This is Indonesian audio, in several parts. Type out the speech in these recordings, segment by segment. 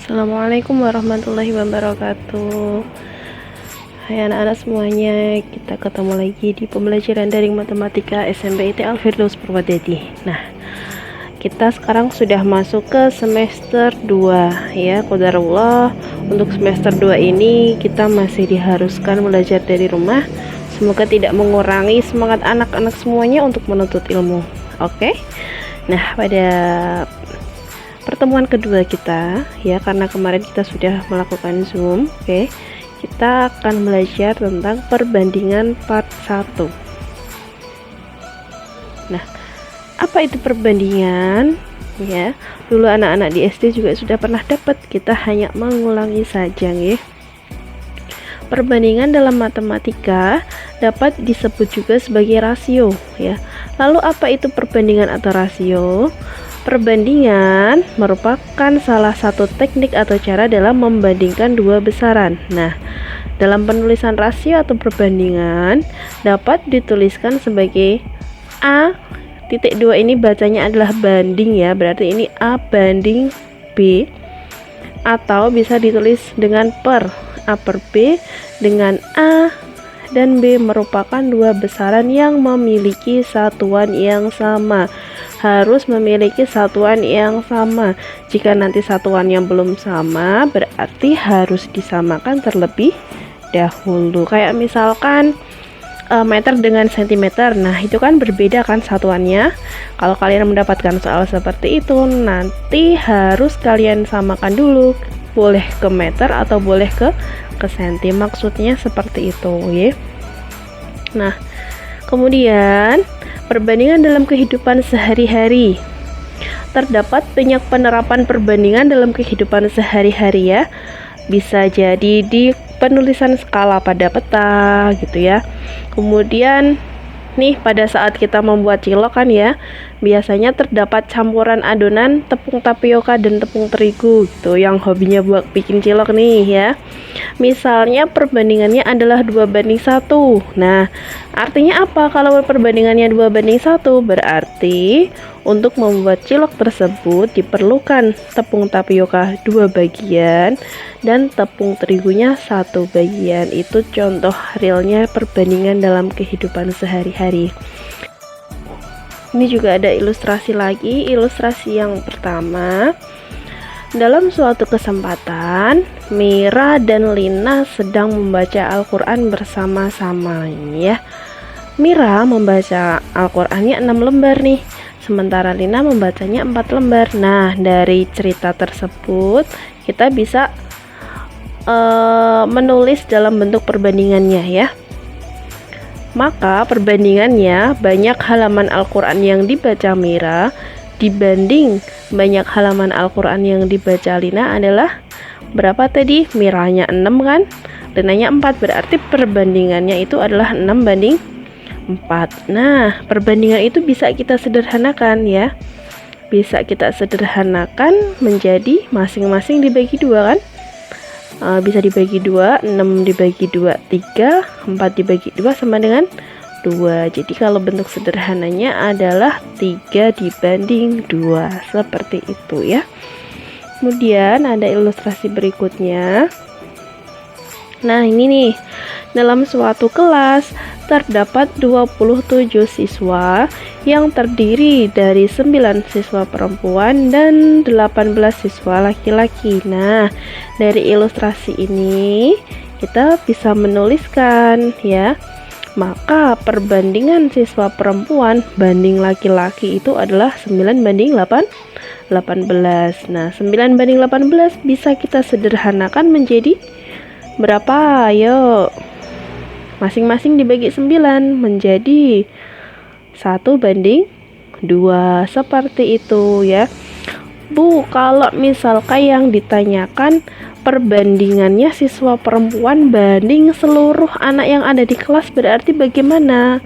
Assalamualaikum warahmatullahi wabarakatuh. Hai anak-anak semuanya, kita ketemu lagi di pembelajaran daring matematika SMPIT Al-Firdaus Purwodadi. Nah, kita sekarang sudah masuk ke semester 2 ya, qadarullah. Untuk semester 2 ini kita masih diharuskan belajar dari rumah. Semoga tidak mengurangi semangat anak-anak semuanya untuk menuntut ilmu. Oke? Nah, pada pertemuan kedua kita ya, karena kemarin kita sudah melakukan Zoom, kita akan belajar tentang perbandingan part 1. Nah, apa itu perbandingan? Ya, dulu anak-anak di SD juga sudah pernah dapat, kita hanya mengulangi saja ya. Perbandingan dalam matematika dapat disebut juga sebagai rasio ya. Lalu apa itu perbandingan atau rasio? Perbandingan merupakan salah satu teknik atau cara dalam membandingkan dua besaran. Nah, dalam penulisan rasio atau perbandingan dapat dituliskan sebagai A.2 ini bacanya adalah banding ya, berarti ini A banding B, atau bisa ditulis dengan per, A per B dengan A dan B merupakan dua besaran yang memiliki satuan yang sama. Harus memiliki satuan yang sama. Jika nanti satuan yang belum sama, berarti harus disamakan terlebih dahulu. Kayak misalkan meter dengan sentimeter, nah itu kan berbeda kan satuannya. Kalau kalian mendapatkan soal seperti itu, nanti harus kalian samakan dulu, boleh ke meter atau boleh ke senti, maksudnya seperti itu ya. Nah, kemudian perbandingan dalam kehidupan sehari-hari. Terdapat banyak penerapan perbandingan dalam kehidupan sehari-hari ya. Bisa jadi di penulisan skala pada peta gitu ya. Kemudian nih pada saat kita membuat cilok kan ya, biasanya terdapat campuran adonan tepung tapioka dan tepung terigu gitu, yang hobinya buat bikin cilok nih ya. Misalnya perbandingannya adalah 2:1. Nah, artinya apa kalau perbandingannya 2:1? Berarti untuk membuat cilok tersebut diperlukan tepung tapioka 2 bagian dan tepung terigunya 1 bagian. Itu contoh realnya perbandingan dalam kehidupan sehari-hari. Ini juga ada ilustrasi lagi. Ilustrasi yang pertama, dalam suatu kesempatan Mira dan Lina sedang membaca Al-Quran bersama-sama ya. Mira membaca Al-Qurannya 6 lembar nih, sementara Lina membacanya 4 lembar. Nah, dari cerita tersebut kita bisa menulis dalam bentuk perbandingannya ya. Maka perbandingannya banyak halaman Al-Quran yang dibaca Mira dibanding banyak halaman Al-Quran yang dibaca Lina adalah berapa tadi? Miranya 6 kan, Linanya 4, berarti perbandingannya itu adalah 6:4. Nah, perbandingan itu bisa kita sederhanakan ya. Bisa kita sederhanakan menjadi masing-masing dibagi 2 kan? Bisa dibagi 2, 6 dibagi 2, 3, 4 dibagi 2 sama dengan 2. Jadi kalau bentuk sederhananya adalah 3:2, seperti itu ya. Kemudian ada ilustrasi berikutnya. Nah, ini nih, dalam suatu kelas terdapat 27 siswa yang terdiri dari 9 siswa perempuan dan 18 siswa laki-laki. Nah, dari ilustrasi ini kita bisa menuliskan ya. Maka perbandingan siswa perempuan banding laki-laki itu adalah 9:18. Nah, 9:18 bisa kita sederhanakan menjadi berapa? Ayo, masing-masing dibagi 9 menjadi 1:2, seperti itu ya. Bu, kalau misalkan yang ditanyakan perbandingannya siswa perempuan banding seluruh anak yang ada di kelas, berarti bagaimana?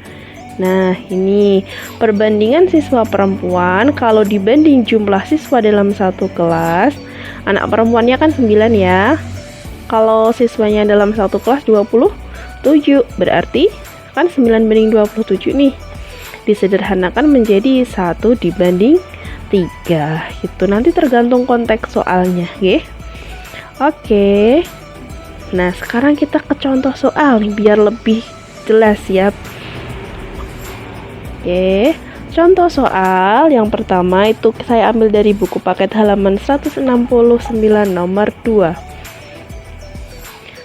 Nah, ini perbandingan siswa perempuan kalau dibanding jumlah siswa dalam satu kelas, anak perempuannya kan 9 ya. Kalau siswanya dalam satu kelas 27, berarti kan 9:27 nih. Disederhanakan menjadi 1:3 gitu. Nanti tergantung konteks soalnya, ya. Oke. Nah, sekarang kita ke contoh soal nih biar lebih jelas ya. Oke. Contoh soal yang pertama itu saya ambil dari buku paket halaman 169 nomor 2.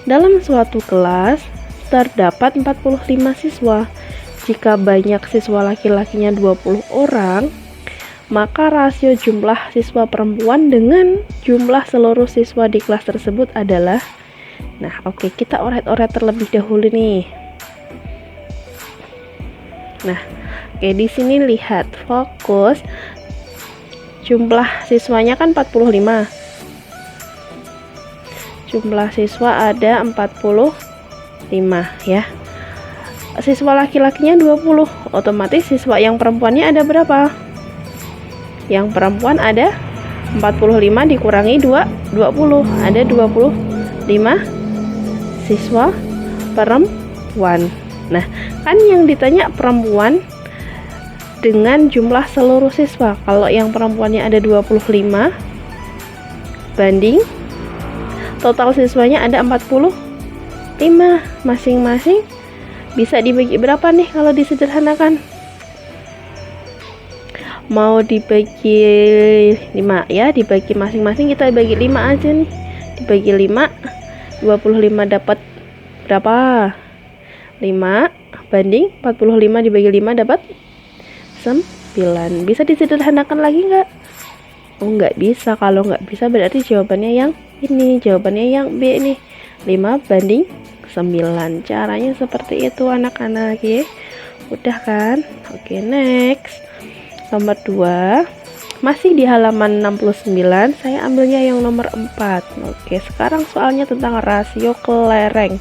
Dalam suatu kelas terdapat 45 siswa. Jika banyak siswa laki-lakinya 20 orang, maka rasio jumlah siswa perempuan dengan jumlah seluruh siswa di kelas tersebut adalah. Nah, oke, kita oret-oret terlebih dahulu nih. Nah, oke, di sini lihat fokus jumlah siswanya kan 45. Jumlah siswa ada 45 ya. Siswa laki-lakinya 20, otomatis siswa yang perempuannya ada berapa? Yang perempuan ada 45 dikurangi 20, ada 25 siswa perempuan. Nah, kan yang ditanya perempuan dengan jumlah seluruh siswa. Kalau yang perempuannya ada 25 banding total siswanya ada 45, masing-masing bisa dibagi berapa nih kalau disederhanakan? Mau dibagi 5 ya, dibagi masing-masing kita bagi 5 aja nih. Dibagi 5, 25 dapat berapa? 5 banding 45 dibagi 5 dapat 9. Bisa disederhanakan lagi nggak? Oh, nggak bisa. Kalau nggak bisa berarti jawabannya yang ini, jawabannya yang B nih, 5 banding 9. Caranya seperti itu anak-anak ya. Udah kan? Oke, next. Nomor 2. Masih di halaman 69, saya ambilnya yang nomor 4. Oke, sekarang soalnya tentang rasio kelereng.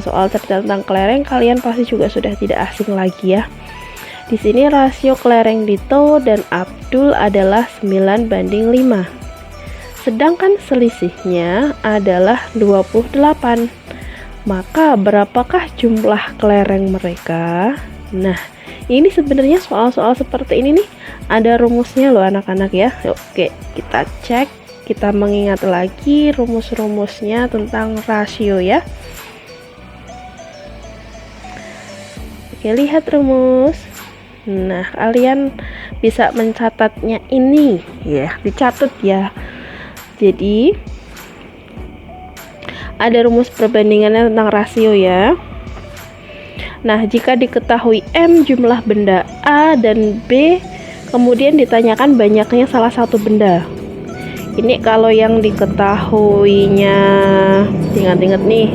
Soal cerita tentang kelereng kalian pasti juga sudah tidak asing lagi ya. Di sini rasio kelereng Dito dan Abdul adalah 9 banding 5. Sedangkan selisihnya adalah 28. Maka berapakah jumlah kelereng mereka? Nah, ini sebenarnya soal-soal seperti ini nih ada rumusnya loh anak-anak ya. Oke, kita cek, kita mengingat lagi rumus-rumusnya tentang rasio ya. Oke, lihat rumus. Nah, kalian bisa mencatatnya ini ya, dicatat ya. Jadi ada rumus perbandingannya tentang rasio ya. Nah, jika diketahui M jumlah benda A dan B, kemudian ditanyakan banyaknya salah satu benda. Ini kalau yang diketahuinya, ingat-ingat nih.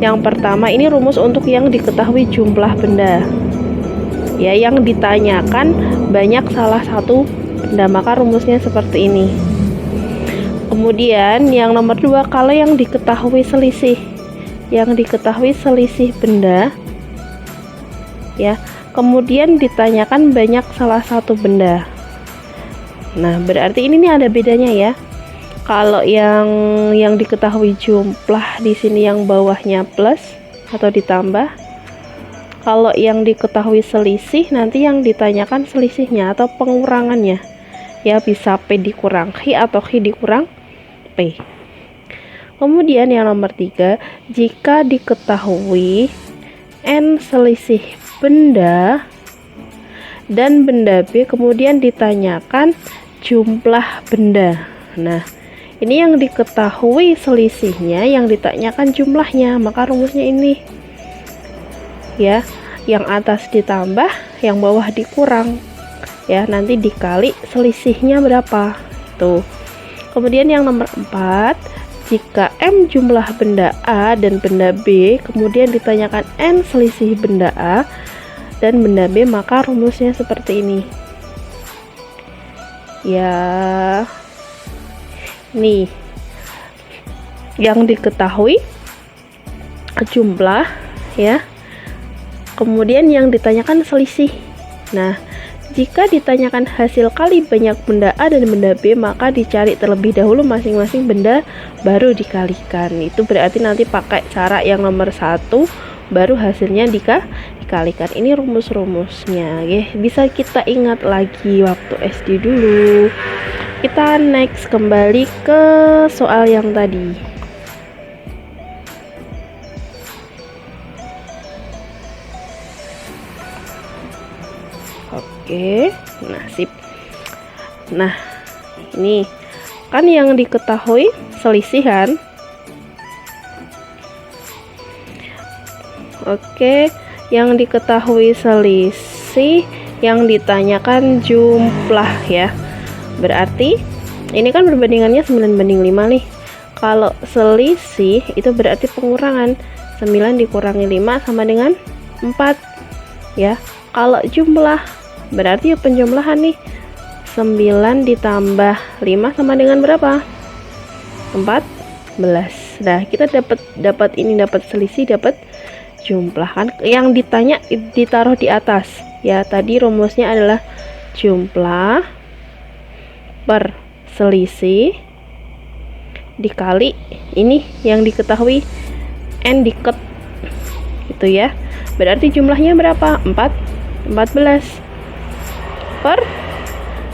Yang pertama ini rumus untuk yang diketahui jumlah benda. Ya, yang ditanyakan banyak salah satu benda, maka rumusnya seperti ini. Kemudian yang nomor 2, kalau yang diketahui selisih. Yang diketahui selisih benda ya, kemudian ditanyakan banyak salah satu benda. Nah, berarti ini nih ada bedanya ya. Kalau yang diketahui jumlah di sini yang bawahnya plus atau ditambah. Kalau yang diketahui selisih nanti yang ditanyakan selisihnya atau pengurangannya. Ya, bisa P dikurang Q atau Q dikurang P. Kemudian yang nomor 3, jika diketahui N selisih benda dan benda B, kemudian ditanyakan jumlah benda. Nah, ini yang diketahui selisihnya, yang ditanyakan jumlahnya, maka rumusnya ini ya, yang atas ditambah, yang bawah dikurang ya, nanti dikali selisihnya berapa tuh. Kemudian yang nomor 4, jika M jumlah benda A dan benda B, kemudian ditanyakan N selisih benda A dan benda B, maka rumusnya seperti ini ya. Nih, yang diketahui jumlah ya, kemudian yang ditanyakan selisih. Nah, jika ditanyakan hasil kali banyak benda A dan benda B, maka dicari terlebih dahulu masing-masing benda baru dikalikan. Itu berarti nanti pakai cara yang nomor 1, baru hasilnya dikalikan. Ini rumus-rumusnya ya. Bisa kita ingat lagi waktu SD dulu. kita next kembali ke soal yang tadi. Oke, nah sip. Nah, ini kan yang diketahui selisihan. Oke, yang diketahui selisih, yang ditanyakan jumlah ya. Berarti ini kan perbandingannya 9:5 nih. Kalau selisih itu berarti pengurangan. 9 dikurangi 5 sama dengan 4 ya. Kalau jumlah berarti ya penjumlahan nih. 9 ditambah 5 sama dengan berapa? 14. Nah, kita dapat ini, dapat selisih, dapat jumlah kan. Yang ditanya ditaruh di atas. Ya, tadi rumusnya adalah jumlah per selisih dikali ini yang diketahui n diket gitu ya. Berarti jumlahnya berapa? 14 per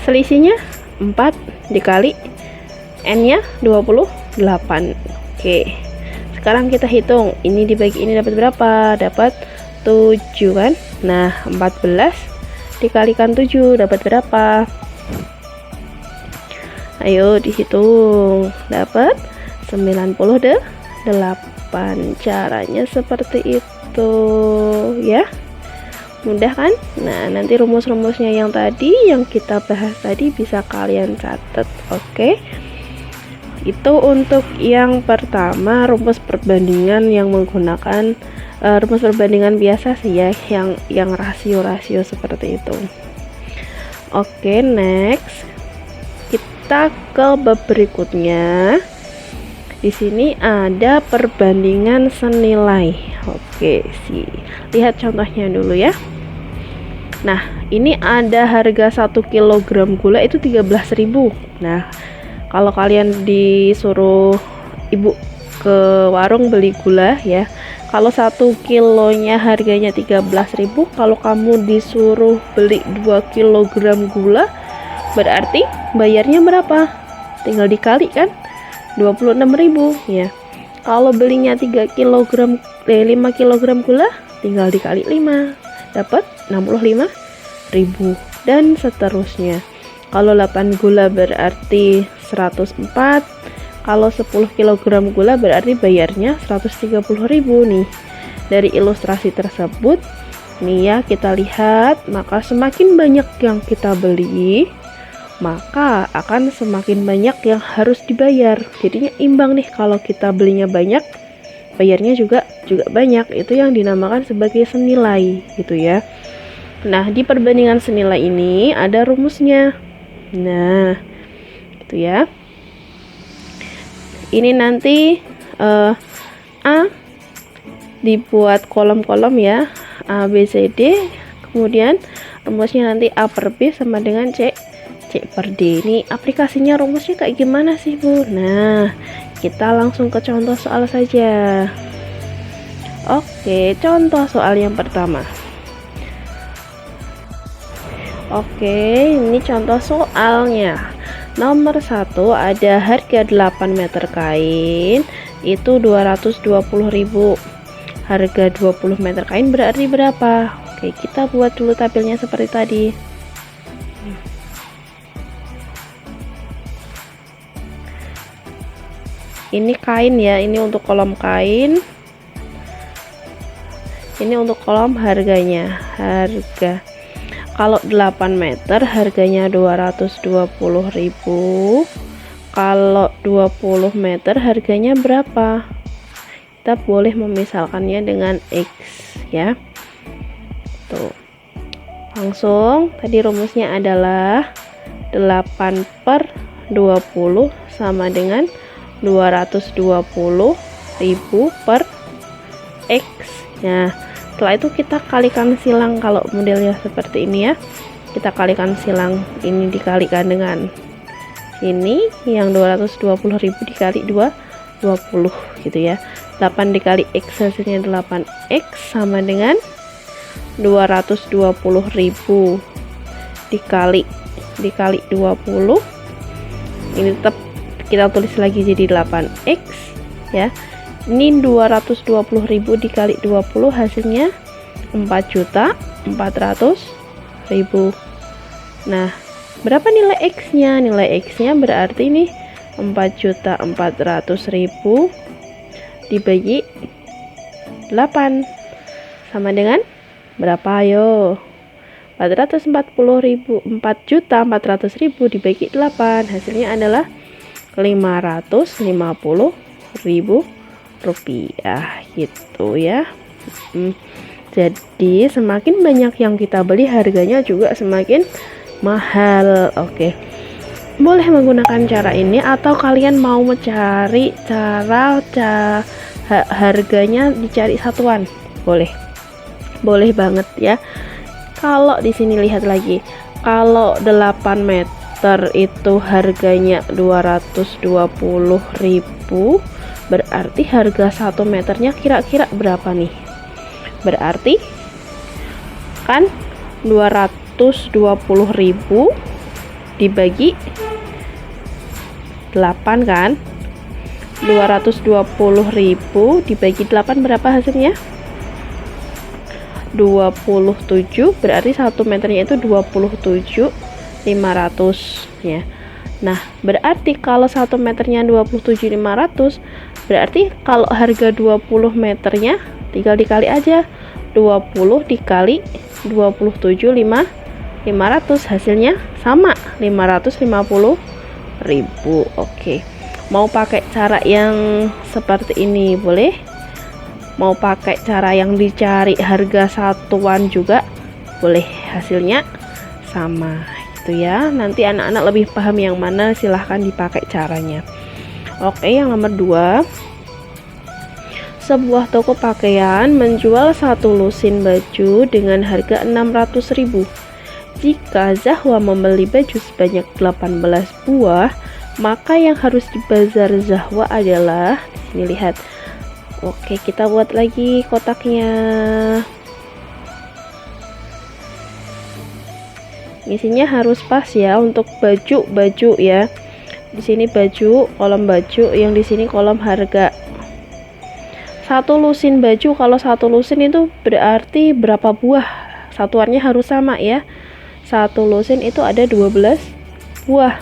selisihnya 4 dikali n nya 28. Oke, sekarang kita hitung, ini dibagi ini dapat berapa? Dapat 7 kan. Nah, 14 dikalikan 7 dapat berapa? Ayo dihitung, dapat 98. Caranya seperti itu ya, mudah kan? Nah, nanti rumus-rumusnya yang tadi yang kita bahas tadi bisa kalian catat. Oke, itu untuk yang pertama, rumus perbandingan yang menggunakan rumus perbandingan biasa sih ya, yang rasio-rasio seperti itu. Oke, next kita ke bab berikutnya. Di sini ada perbandingan senilai. Oke, lihat contohnya dulu ya. Nah, ini ada harga 1 kg gula itu 13.000. Nah, kalau kalian disuruh ibu ke warung beli gula ya, kalau 1 kilonya harganya 13.000, kalau kamu disuruh beli 2 kg gula, berarti bayarnya berapa? Tinggal dikali kan, 26.000 ya. Kalau belinya 5 kg gula, tinggal dikali 5, dapat 65.000 dan seterusnya. Kalau 8 gula berarti 104. Kalau 10 kg gula berarti bayarnya 130.000 nih. Dari ilustrasi tersebut nih ya, kita lihat, maka semakin banyak yang kita beli, maka akan semakin banyak yang harus dibayar. Jadinya imbang nih, kalau kita belinya banyak, bayarnya juga banyak. Itu yang dinamakan sebagai senilai gitu ya. Nah, di perbandingan senilai ini ada rumusnya. Nah, gitu ya. Ini nanti A dibuat kolom-kolom ya, A, B, C, D. Kemudian rumusnya nanti A per B sama dengan C per D. Ini aplikasinya rumusnya kayak gimana sih Bu? Nah, kita langsung ke contoh soal saja. Oke, contoh soal yang pertama. Oke, ini contoh soalnya. Nomor 1, ada harga 8 meter kain itu 220.000. Harga 20 meter kain berarti berapa? Oke, kita buat dulu tabelnya seperti tadi. Ini kain ya, ini untuk kolom kain, ini untuk kolom harganya. Harga kalau 8 meter harganya 220.000. Kalau 20 meter harganya berapa? Kita boleh memisalkannya dengan X ya. Tuh, langsung tadi rumusnya adalah 8 per 20 sama dengan 220.000 per X. Nah, setelah itu kita kalikan silang. Kalau modelnya seperti ini ya, kita kalikan silang, ini dikalikan dengan ini yang 220.000 dikali 20 gitu ya. 8 dikali X hasilnya 8X sama dengan 220.000 dikali 20 Ini tetap kita tulis lagi jadi 8x ya. Ini 220.000 dikali 20 hasilnya 4.400.000. Nah, berapa nilai x-nya? Nilai x-nya berarti ini 4.400.000 dibagi 8 sama dengan berapa? Ayo, 4.400.000 dibagi 8 hasilnya adalah 550.000 rupiah gitu ya. Jadi semakin banyak yang kita beli, harganya juga semakin mahal. Oke, boleh menggunakan cara ini, atau kalian mau mencari cara harganya dicari satuan, boleh banget ya. Kalau di sini lihat lagi, kalau 8 meter itu harganya 220.000, berarti harga 1 meternya kira-kira berapa nih? Berarti kan 220.000 dibagi 8 kan, 220.000 dibagi 8 berapa hasilnya? 27, berarti 1 meternya itu 27.500 ya. Nah, berarti kalau 1 meternya 27.500, berarti kalau harga 20 meternya tinggal dikali aja, 20 dikali 27.500 hasilnya sama 550.000. Oke, mau pakai cara yang seperti ini boleh, mau pakai cara yang dicari harga satuan juga boleh, hasilnya sama gitu ya. Nanti anak-anak lebih paham yang mana, silahkan dipakai caranya. Oke, yang nomor 2, sebuah toko pakaian menjual satu lusin baju dengan harga 600.000. Jika Zahwa membeli baju sebanyak 18 buah, maka yang harus dibazar Zahwa adalah, ini lihat. Oke, kita buat lagi kotaknya. Isinya harus pas ya untuk baju ya. Di sini baju, kolom baju, yang di sini kolom harga. Satu lusin baju, kalau satu lusin itu berarti berapa buah? Satuannya harus sama ya. Satu lusin itu ada 12 buah.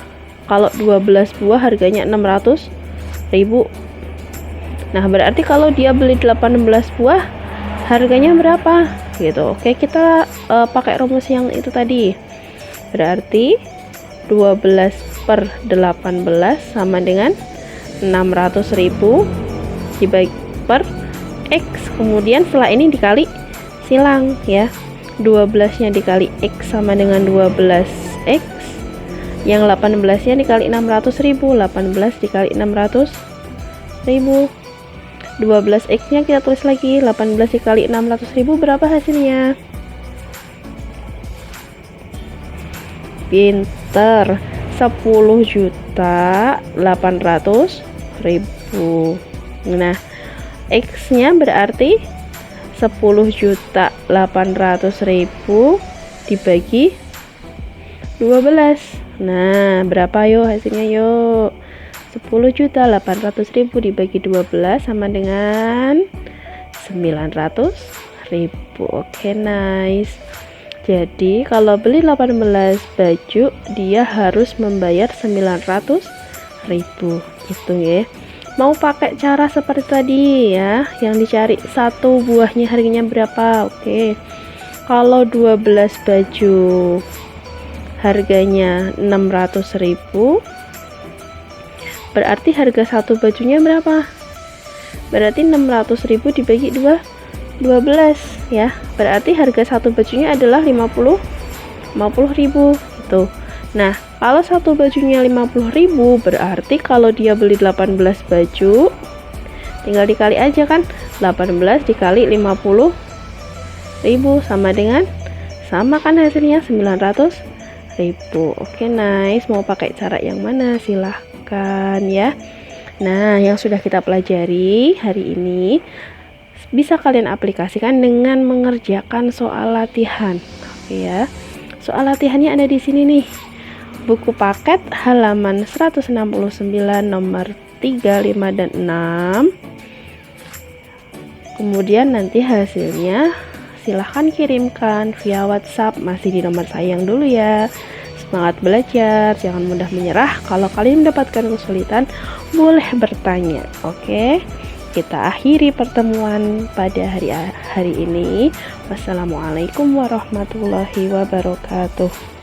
Kalau 12 buah harganya 600.000. Nah, berarti kalau dia beli 18 buah harganya berapa gitu. Oke, kita pakai rumus yang itu tadi. Berarti 12 per 18 sama dengan 600.000 dibagi per X. Kemudian setelah ini dikali silang ya. 12 nya dikali X sama dengan 12X. Yang 18 nya dikali 600.000. 18 dikali 600.000. 12x nya kita tulis lagi, 18 dikali 600.000 berapa hasilnya? Pinter, 10.800.000. Nah, x nya berarti 10.800.000 dibagi 12. Nah, berapa yuk hasilnya yuk? 10.800.000 dibagi 12 sama dengan 900.000. Oke, nice. Jadi kalau beli 18 baju dia harus membayar 900.000 gitu ya. Mau pakai cara seperti tadi ya, yang dicari satu buahnya harganya berapa. Oke, kalau 12 baju harganya 600.000, berarti harga satu bajunya berapa? Berarti 600.000 dibagi 12 ya. Berarti harga satu bajunya adalah 50.000 gitu. Nah, kalau satu bajunya 50.000, berarti kalau dia beli 18 baju tinggal dikali aja kan. 18 dikali 50.000 sama kan hasilnya 900.000. Oke, nice. Mau pakai cara yang mana? Silahkan ya. Nah, yang sudah kita pelajari hari ini bisa kalian aplikasikan dengan mengerjakan soal latihan. Oke ya. Soal latihannya ada di sini nih. buku paket halaman 169 nomor 3, 5, dan 6. Kemudian nanti hasilnya silahkan kirimkan via WhatsApp, masih di nomor saya yang dulu ya. Semangat belajar, jangan mudah menyerah. Kalau kalian mendapatkan kesulitan, boleh bertanya. Oke, kita akhiri pertemuan pada hari ini. Wassalamualaikum warahmatullahi wabarakatuh.